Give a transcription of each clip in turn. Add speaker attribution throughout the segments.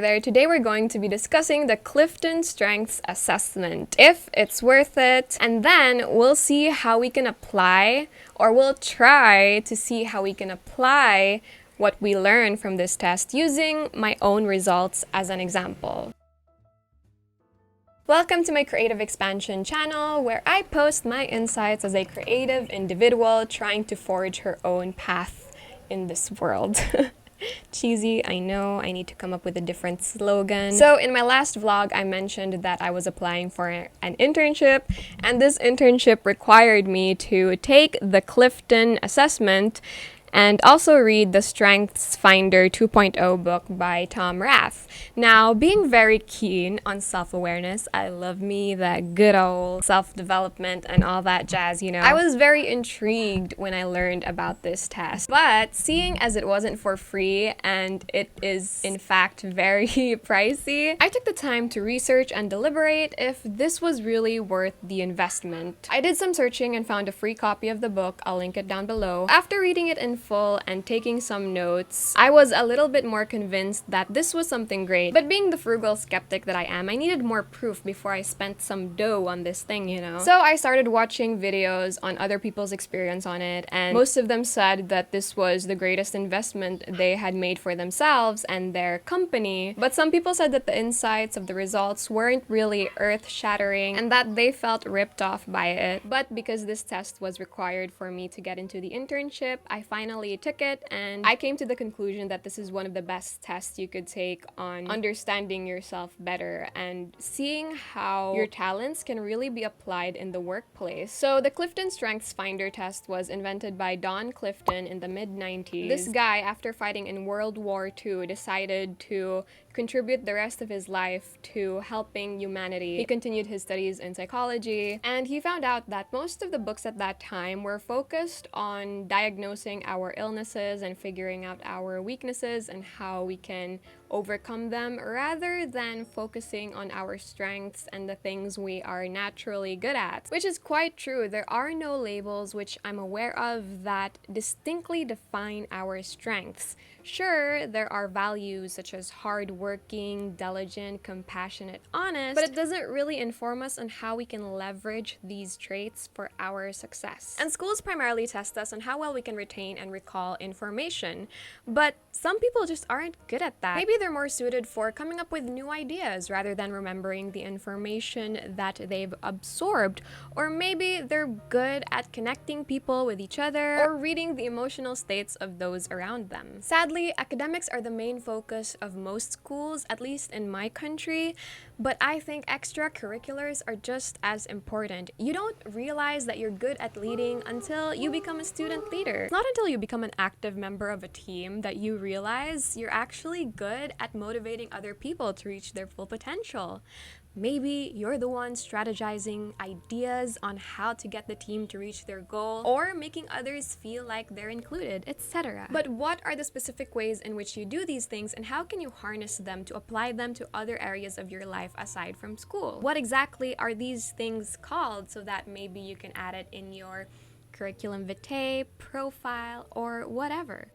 Speaker 1: Today we're going to be discussing the CliftonStrengths Assessment, if it's worth it, and then we'll see how we can apply, or we'll try to see how we can apply what we learn from this test using my own results as an example. Welcome to my Creative Expansion channel, where I post my insights as a creative individual trying to forge her own path in this world. Cheesy, I know, I need to come up with a different slogan. So in my last vlog, I mentioned that I was applying for an internship, and this internship required me to take the Clifton assessment and also read the StrengthsFinder 2.0 book by Tom Rath. Now, being very keen on self-awareness, I love me that good old self-development and all that jazz, you know. I was very intrigued when I learned about this test, but seeing as it wasn't for free and it is in fact very pricey, I took the time to research and deliberate if this was really worth the investment. I did some searching and found a free copy of the book. I'll link it down below. After reading it in full and taking some notes, I was a little bit more convinced that this was something great. But being the frugal skeptic that I am, I needed more proof before I spent some dough on this thing, you know? So I started watching videos on other people's experience on it, and most of them said that this was the greatest investment they had made for themselves and their company. But some people said that the insights of the results weren't really earth-shattering and that they felt ripped off by it. But because this test was required for me to get into the internship, I finally took it, and I came to the conclusion that this is one of the best tests you could take on understanding yourself better and seeing how your talents can really be applied in the workplace. So the Clifton Strengths Finder test was invented by Don Clifton in the mid-90s. This guy, after fighting in World War II, decided to contribute the rest of his life to helping humanity. He continued his studies in psychology, and he found out that most of the books at that time were focused on diagnosing our illnesses and figuring out our weaknesses and how we can overcome them, rather than focusing on our strengths and the things we are naturally good at. Which is quite true. There are no labels, which I'm aware of, that distinctly define our strengths. Sure, there are values such as hardworking, diligent, compassionate, honest, but it doesn't really inform us on how we can leverage these traits for our success. And schools primarily test us on how well we can retain and recall information, but some people just aren't good at that. Maybe they're more suited for coming up with new ideas rather than remembering the information that they've absorbed, or maybe they're good at connecting people with each other or reading the emotional states of those around them. Sadly, academics are the main focus of most schools, at least in my country, but I think extracurriculars are just as important. You don't realize that you're good at leading until you become a student leader. It's not until you become an active member of a team that you realize you're actually good at motivating other people to reach their full potential. Maybe you're the one strategizing ideas on how to get the team to reach their goal, or making others feel like they're included, etc. But what are the specific ways in which you do these things, and how can you harness them to apply them to other areas of your life aside from school? What exactly are these things called, so that maybe you can add it in your curriculum vitae, profile, or whatever?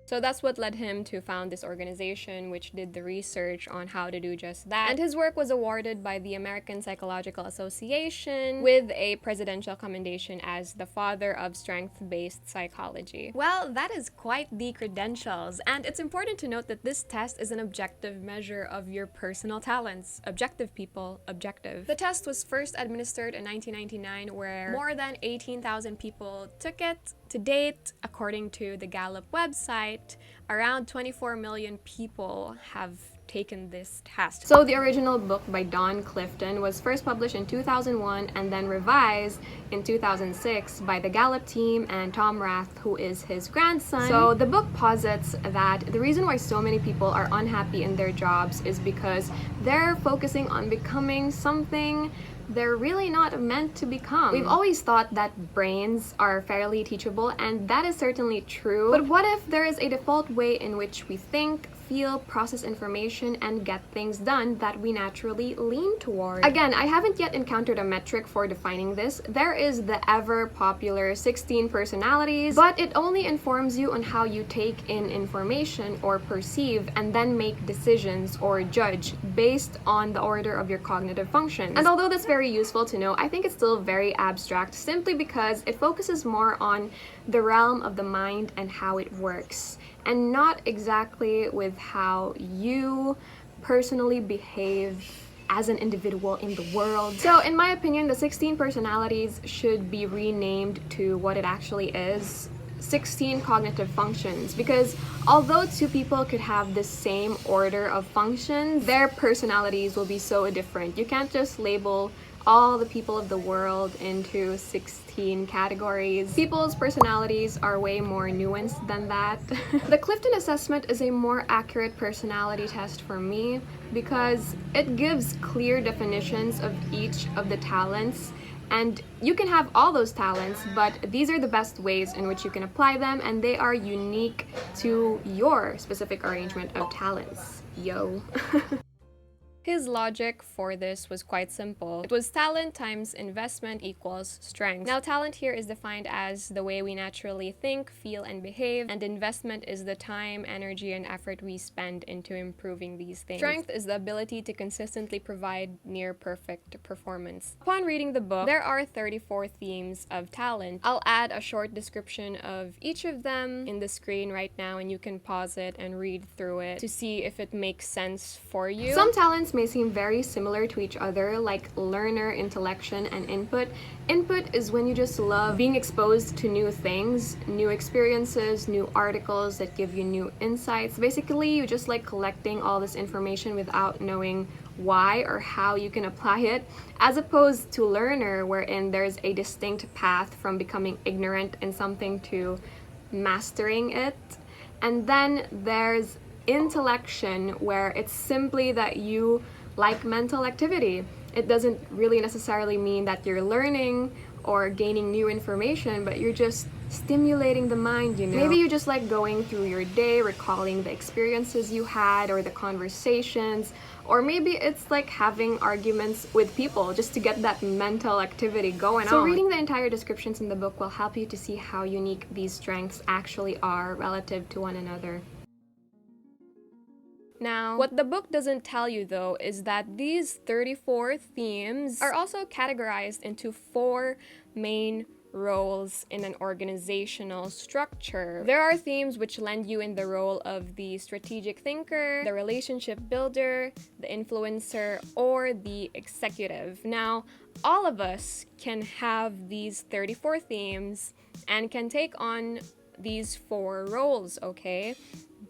Speaker 1: So that's what led him to found this organization, which did the research on how to do just that. And his work was awarded by the American Psychological Association with a presidential commendation as the father of strength-based psychology. Well, that is quite the credentials, and it's important to note that this test is an objective measure of your personal talents. Objective, people, objective. The test was first administered in 1999, where more than 18,000 people took it. To date, according to the Gallup website, around 24 million people have taken this test. So the original book by Don Clifton was first published in 2001 and then revised in 2006 by the Gallup team and Tom Rath, who is his grandson. So the book posits that the reason why so many people are unhappy in their jobs is because they're focusing on becoming something they're really not meant to become. We've always thought that brains are fairly teachable, and that is certainly true. But what if there is a default way in which we think, feel, process information, and get things done that we naturally lean toward. Again, I haven't yet encountered a metric for defining this. There is the ever popular 16 personalities, but it only informs you on how you take in information or perceive and then make decisions or judge based on the order of your cognitive functions. And although that's very useful to know, I think it's still very abstract simply because it focuses more on the realm of the mind and how it works, and not exactly with how you personally behave as an individual in the world. So in my opinion, the 16 personalities should be renamed to what it actually is: 16 cognitive functions, because although two people could have the same order of functions, their personalities will be so different. You can't just label all the people of the world into 16 categories. People's personalities are way more nuanced than that. The Clifton assessment is a more accurate personality test for me because it gives clear definitions of each of the talents. And you can have all those talents, but these are the best ways in which you can apply them, and they are unique to your specific arrangement of talents. Yo. His logic for this was quite simple. It was talent times investment equals strength. Now, talent here is defined as the way we naturally think, feel, and behave, and investment is the time, energy, and effort we spend into improving these things. Strength is the ability to consistently provide near perfect performance. Upon reading the book, there are 34 themes of talent. I'll add a short description of each of them in the screen right now, and you can pause it and read through it to see if it makes sense for you. Some talents may seem very similar to each other, like learner, intellection, and input. Input is when you just love being exposed to new things, new experiences, new articles that give you new insights. Basically, you just like collecting all this information without knowing why or how you can apply it, as opposed to learner, wherein there's a distinct path from becoming ignorant in something to mastering it. And then there's intellection, where it's simply that you like mental activity. It doesn't really necessarily mean that you're learning or gaining new information, but you're just stimulating the mind, you know? Maybe you just like going through your day, recalling the experiences you had or the conversations, or maybe it's like having arguments with people just to get that mental activity going on. So reading the entire descriptions in the book will help you to see how unique these strengths actually are relative to one another. Now, what the book doesn't tell you though is that these 34 themes are also categorized into 4 main roles in an organizational structure. There are themes which land you in the role of the strategic thinker, the relationship builder, the influencer, or the executive. Now, all of us can have these 34 themes and can take on these 4 roles, okay?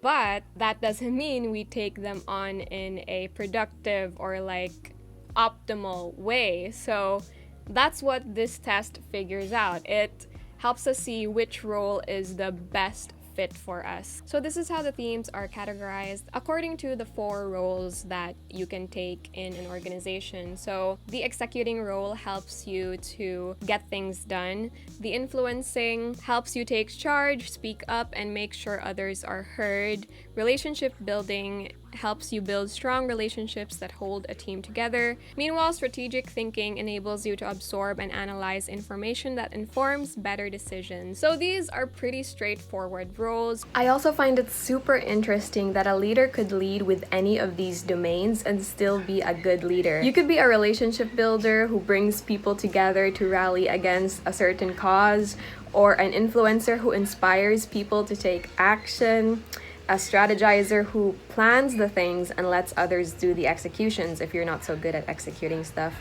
Speaker 1: But that doesn't mean we take them on in a productive or like optimal way. So that's what this test figures out. It helps us see which role is the best fit for us. So this is how the themes are categorized according to the 4 roles that you can take in an organization. So the executing role helps you to get things done. The influencing helps you take charge, speak up, and make sure others are heard. Relationship building helps you build strong relationships that hold a team together. Meanwhile, strategic thinking enables you to absorb and analyze information that informs better decisions. So these are pretty straightforward roles. I also find it super interesting that a leader could lead with any of these domains and still be a good leader. You could be a relationship builder who brings people together to rally against a certain cause, or an influencer who inspires people to take action, a strategizer who plans the things and lets others do the executions if you're not so good at executing stuff,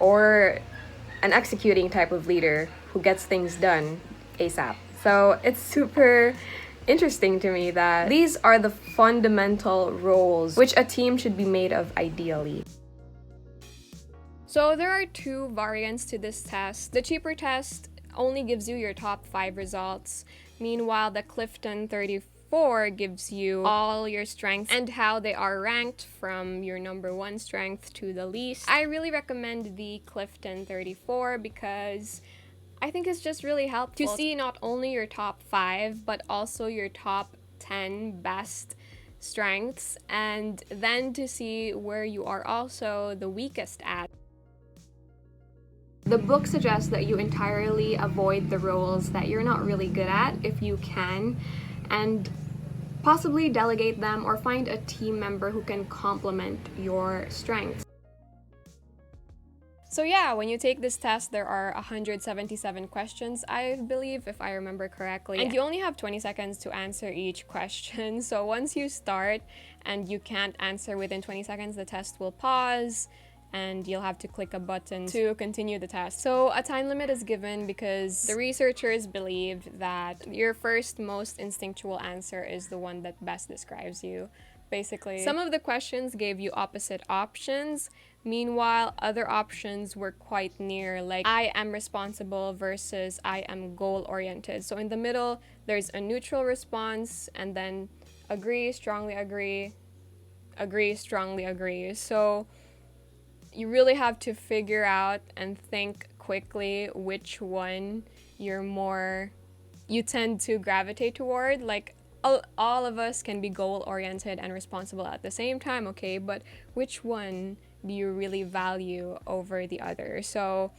Speaker 1: or an executing type of leader who gets things done ASAP. So it's super interesting to me that these are the fundamental roles which a team should be made of ideally. So there are 2 variants to this test. The cheaper test only gives you your top 5 results. Meanwhile, the Clifton 34 gives you all your strengths and how they are ranked from your number 1 strength to the least. I really recommend the Clifton 34 because I think it's just really helpful to see not only your top 5 but also your top 10 best strengths, and then to see where you are also the weakest at. The book suggests that you entirely avoid the roles that you're not really good at if you can, and possibly delegate them or find a team member who can complement your strengths. So yeah, when you take this test, there are 177 questions, I believe, if I remember correctly. And you only have 20 seconds to answer each question. So once you start and you can't answer within 20 seconds, the test will pause and you'll have to click a button to continue the test. So a time limit is given because the researchers believe that your first most instinctual answer is the one that best describes you. Basically, some of the questions gave you opposite options. Meanwhile, other options were quite near, like I am responsible versus I am goal-oriented. So in the middle, there's a neutral response, and then agree, strongly agree, agree, strongly agree. So you really have to figure out and think quickly which one you tend to gravitate toward. Like, all of us can be goal-oriented and responsible at the same time, okay? But which one do you really value over the other? So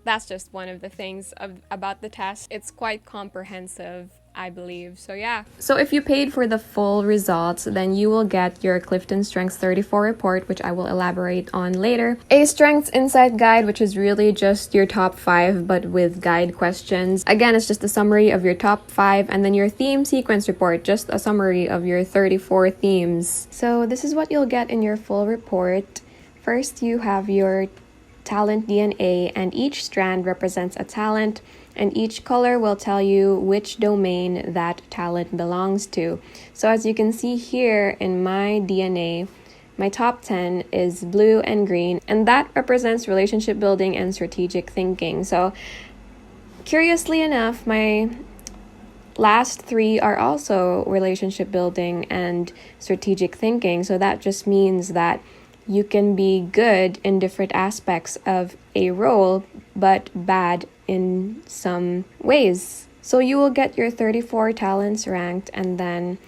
Speaker 1: that's just one of the things about the test. It's quite comprehensive, I believe. So yeah. So if you paid for the full results, then you will get your Clifton Strengths 34 report, which I will elaborate on later. A Strengths Insight Guide, which is really just your top 5, but with guide questions. Again, it's just a summary of your top 5, and then your theme sequence report, just a summary of your 34 themes. So this is what you'll get in your full report. First, you have your talent DNA, and each strand represents a talent, and each color will tell you which domain that talent belongs to. So as you can see here in my DNA, my top 10 is blue and green, and that represents relationship building and strategic thinking. So curiously enough, my last 3 are also relationship building and strategic thinking. So that just means that you can be good in different aspects of a role, but bad in some ways. So you will get your 34 talents ranked, and then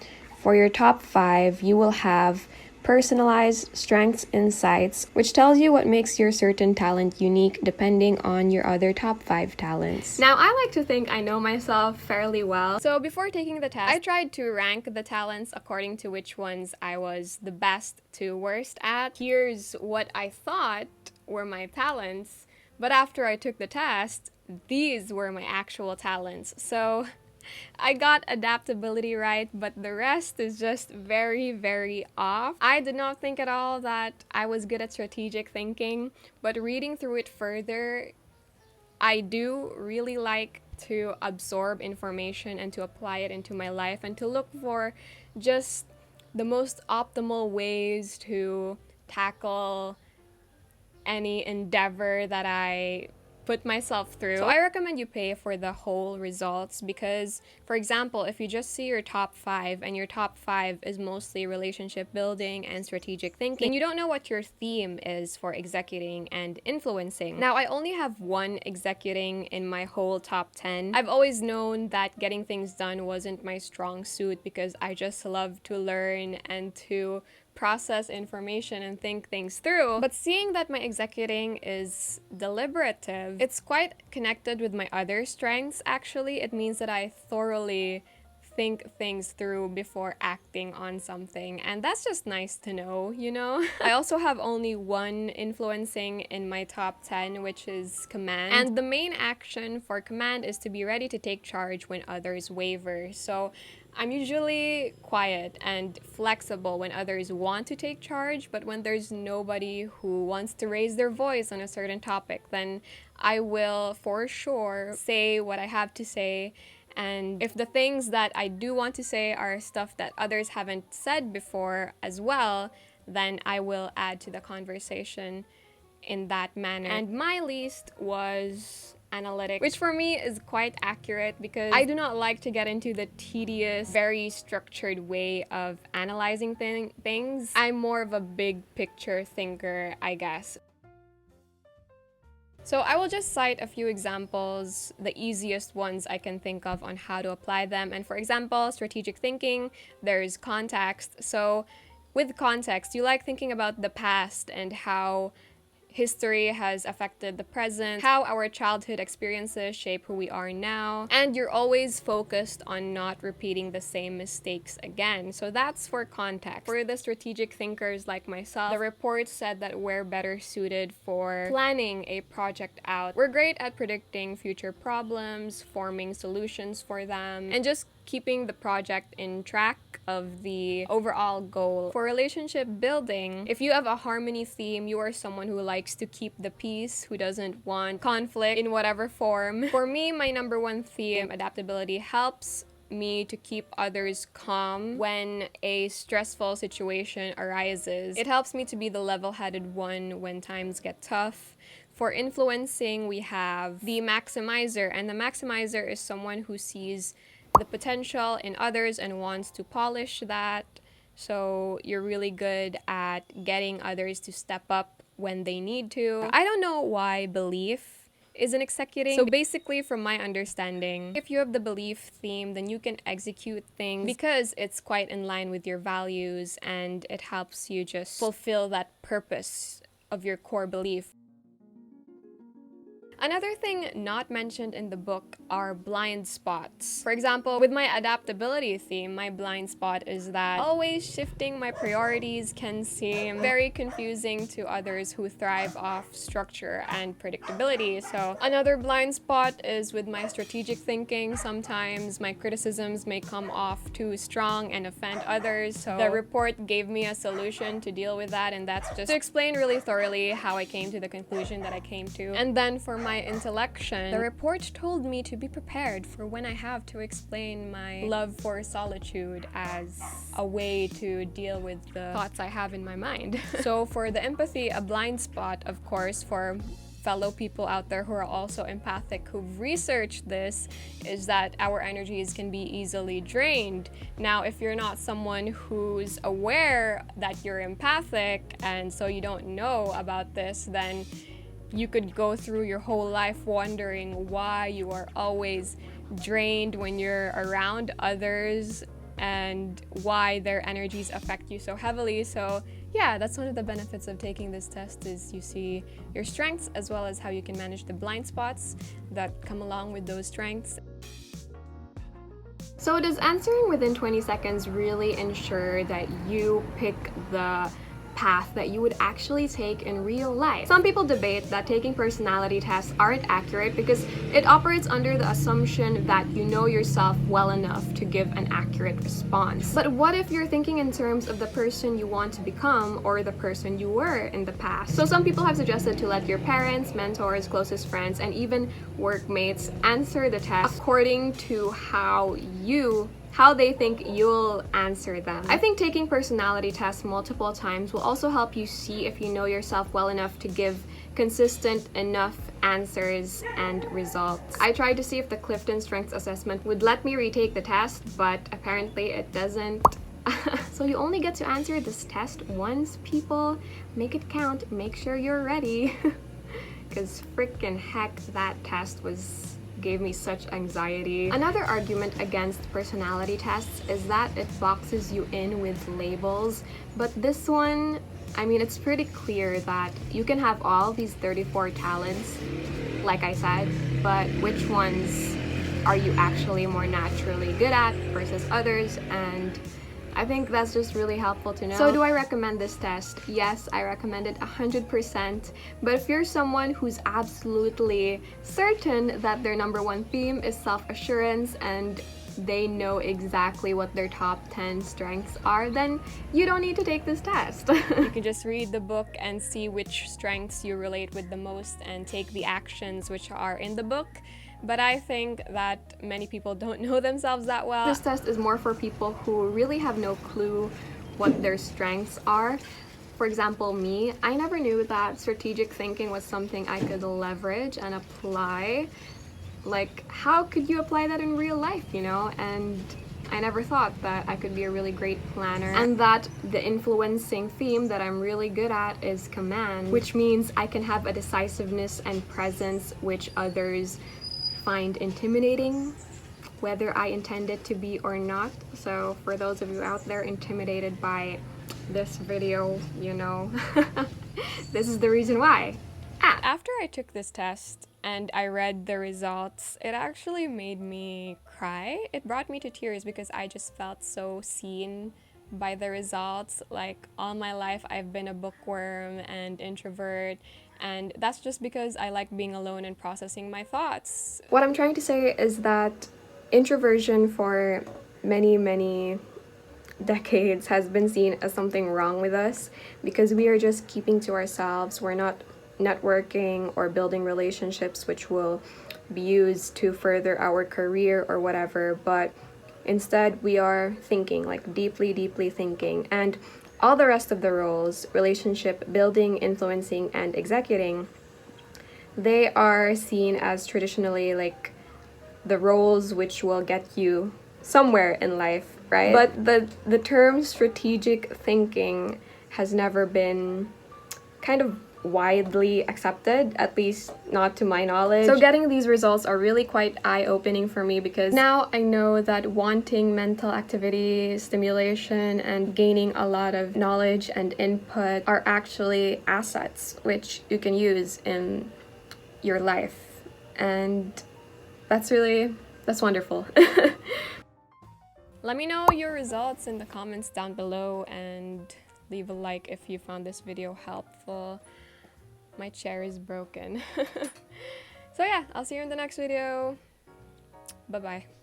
Speaker 1: for your top 5, you will have personalized strengths insights, which tells you what makes your certain talent unique depending on your other top 5 talents. Now, I like to think I know myself fairly well. So before taking the test, I tried to rank the talents according to which ones I was the best to worst at. Here's what I thought were my talents, but after I took the test, these were my actual talents. So I got adaptability right, but the rest is just very, very off. I did not think at all that I was good at strategic thinking, but reading through it further, I do really like to absorb information and to apply it into my life and to look for just the most optimal ways to tackle any endeavor that I put myself through. So I recommend you pay for the whole results because, for example, if you just see your top 5 and your top 5 is mostly relationship building and strategic thinking, then you don't know what your theme is for executing and influencing. Now, I only have one executing in my whole top 10. I've always known that getting things done wasn't my strong suit because I just love to learn and to process information and think things through. But seeing that my executing is deliberative, it's quite connected with my other strengths actually. It means that I thoroughly think things through before acting on something, and that's just nice to know, you know? I also have only one influencing in my top 10, which is command. And the main action for command is to be ready to take charge when others waver. So I'm usually quiet and flexible when others want to take charge, but when there's nobody who wants to raise their voice on a certain topic, then I will for sure say what I have to say. And if the things that I do want to say are stuff that others haven't said before as well, then I will add to the conversation in that manner. And my least was analytics, which for me is quite accurate because I do not like to get into the tedious, very structured way of analyzing things. I'm more of a big picture thinker, I guess. So I will just cite a few examples, the easiest ones I can think of on how to apply them. And for example, strategic thinking, there's context. So with context, you like thinking about the past and how history has affected the present, how our childhood experiences shape who we are now, and you're always focused on not repeating the same mistakes again. So that's for context. For the strategic thinkers like myself, the report said that we're better suited for planning a project out. We're great at predicting future problems, forming solutions for them, and just keeping the project in track of the overall goal. For relationship building, if you have a harmony theme, you are someone who likes to keep the peace, who doesn't want conflict in whatever form. For me, my number one theme, adaptability, helps me to keep others calm when a stressful situation arises. It helps me to be the level-headed one when times get tough. For influencing, we have the maximizer, and the maximizer is someone who sees the potential in others and wants to polish that. So you're really good at getting others to step up when they need to. I don't know why belief isn't executing. So basically, from my understanding, if you have the belief theme, then you can execute things because it's quite in line with your values and it helps you just fulfill that purpose of your core belief. Another thing not mentioned in the book are blind spots. For example, with my adaptability theme, my blind spot is that always shifting my priorities can seem very confusing to others who thrive off structure and predictability. So another blind spot is with my strategic thinking. Sometimes my criticisms may come off too strong and offend others. So the report gave me a solution to deal with that, and that's just to explain really thoroughly how I came to the conclusion that I came to. And then for my intellection, the report told me to be prepared for when I have to explain my love for solitude as a way to deal with the thoughts I have in my mind. So for the empathy, a blind spot, of course, for fellow people out there who are also empathic who've researched this, is that our energies can be easily drained. Now, if you're not someone who's aware that you're empathic and so you don't know about this, then you could go through your whole life wondering why you are always drained when you're around others and why their energies affect you so heavily. So yeah, that's one of the benefits of taking this test, is you see your strengths as well as how you can manage the blind spots that come along with those strengths. So does answering within 20 seconds really ensure that you pick the path that you would actually take in real life? Some people debate that taking personality tests aren't accurate because it operates under the assumption that you know yourself well enough to give an accurate response. But what if you're thinking in terms of the person you want to become or the person you were in the past? So some people have suggested to let your parents, mentors, closest friends, and even workmates answer the test according to how they think you'll answer them. I think taking personality tests multiple times will also help you see if you know yourself well enough to give consistent enough answers and results. I tried to see if the CliftonStrengths Assessment would let me retake the test, but apparently it doesn't. So you only get to answer this test once, people. Make it count, make sure you're ready. Because frickin' heck, that test gave me such anxiety. Another argument against personality tests is that it boxes you in with labels, but this one, I mean, it's pretty clear that you can have all these 34 talents, like I said, but which ones are you actually more naturally good at versus others? And I think that's just really helpful to know. So do I recommend this test? Yes, I recommend it 100%. But if you're someone who's absolutely certain that their number one theme is self-assurance and they know exactly what their top 10 strengths are, then you don't need to take this test. You can just read the book and see which strengths you relate with the most and take the actions which are in the book. But I think that many people don't know themselves that well. This test is more for people who really have no clue what their strengths are. For example, me, I never knew that strategic thinking was something I could leverage and apply. Like, how could you apply that in real life, you know? And I never thought that I could be a really great planner, and that the influencing theme that I'm really good at is command, which means I can have a decisiveness and presence which others find intimidating, whether I intend it to be or not. So for those of you out there intimidated by this video, you know, this is the reason why. After I took this test and I read the results, it actually made me cry. It brought me to tears because I just felt so seen by the results. Like, all my life I've been a bookworm and introvert, and that's just because I like being alone and processing my thoughts. What I'm trying to say is that introversion for many decades has been seen as something wrong with us because we are just keeping to ourselves. We're not networking or building relationships which will be used to further our career or whatever, but instead we are thinking, like deeply thinking, and all the rest of the roles, relationship building, influencing, and executing, they are seen as traditionally like the roles which will get you somewhere in life, right? But the term strategic thinking has never been kind of widely accepted, at least not to my knowledge. So getting these results are really quite eye-opening for me because now I know that wanting mental activity, stimulation, and gaining a lot of knowledge and input are actually assets which you can use in your life. And that's wonderful. Let me know your results in the comments down below and leave a like if you found this video helpful. My chair is broken. So yeah, I'll see you in the next video. Bye-bye.